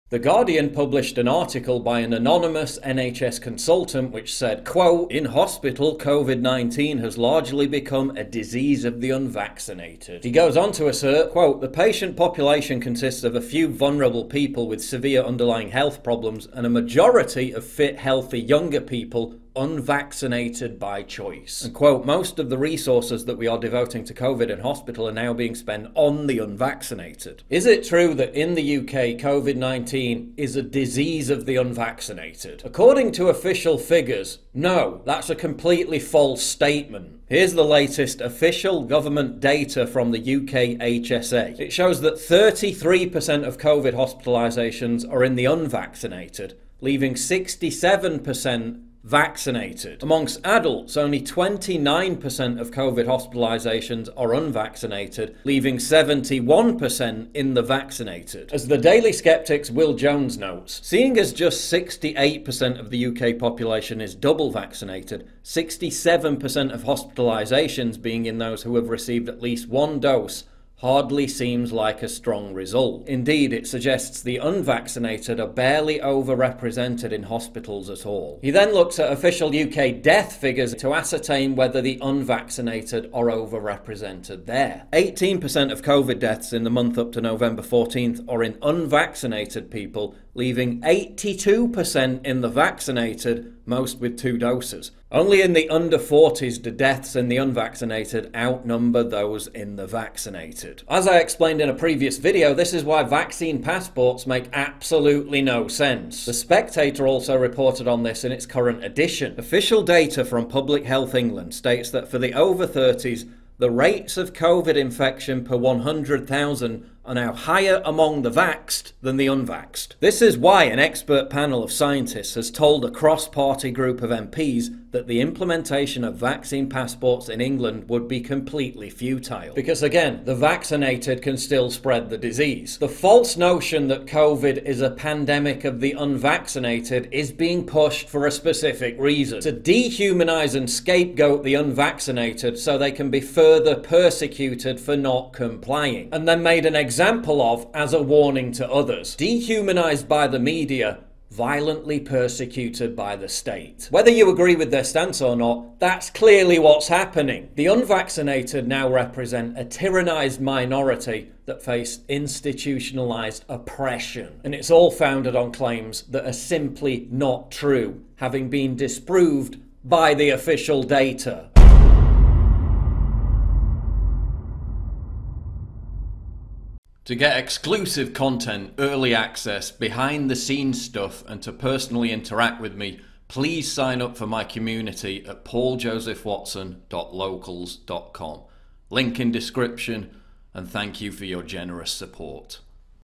The Guardian published an article by an anonymous NHS consultant which said, quote, "In hospital, COVID-19 has largely become a disease of the unvaccinated." He goes on to assert, quote, "The patient population consists of a few vulnerable people with severe underlying health problems and a majority of fit, healthy, younger people unvaccinated by choice." And quote, "Most of the resources that we are devoting to COVID in hospital are now being spent on the unvaccinated." Is it true that in the UK, COVID-19 is a disease of the unvaccinated? According to official figures, no, that's a completely false statement. Here's the latest official government data from the UK HSA. It shows that 33% of COVID hospitalisations are in the unvaccinated, leaving 67% vaccinated. Amongst adults, only 29% of COVID hospitalisations are unvaccinated, leaving 71% in the vaccinated. As the Daily Skeptic's Will Jones notes, seeing as just 68% of the UK population is double vaccinated, 67% of hospitalisations being in those who have received at least one dose hardly seems like a strong result. Indeed, it suggests the unvaccinated are barely overrepresented in hospitals at all. He then looks at official UK death figures to ascertain whether the unvaccinated are overrepresented there. 18% of COVID deaths in the month up to November 14th are in unvaccinated people, leaving 82% in the vaccinated, most with 2 doses. Only in the under 40s do deaths in the unvaccinated outnumber those in the vaccinated. As I explained in a previous video, this is why vaccine passports make absolutely no sense. The Spectator also reported on this in its current edition. Official data from Public Health England states that for the over 30s, the rates of COVID infection per 100,000 are now higher among the vaxxed than the unvaxxed. This is why an expert panel of scientists has told a cross-party group of MPs that the implementation of vaccine passports in England would be completely futile. Because again, the vaccinated can still spread the disease. The false notion that COVID is a pandemic of the unvaccinated is being pushed for a specific reason: to dehumanize and scapegoat the unvaccinated so they can be further persecuted for not complying, and then made an example of as a warning to others. Dehumanized by the media, violently persecuted by the state. Whether you agree with their stance or not, that's clearly what's happening. The unvaccinated now represent a tyrannized minority that face institutionalized oppression. And it's all founded on claims that are simply not true, having been disproved by the official data. To get exclusive content, early access, behind the scenes stuff, and to personally interact with me, please sign up for my community at pauljosephwatson.locals.com. Link in description, and thank you for your generous support.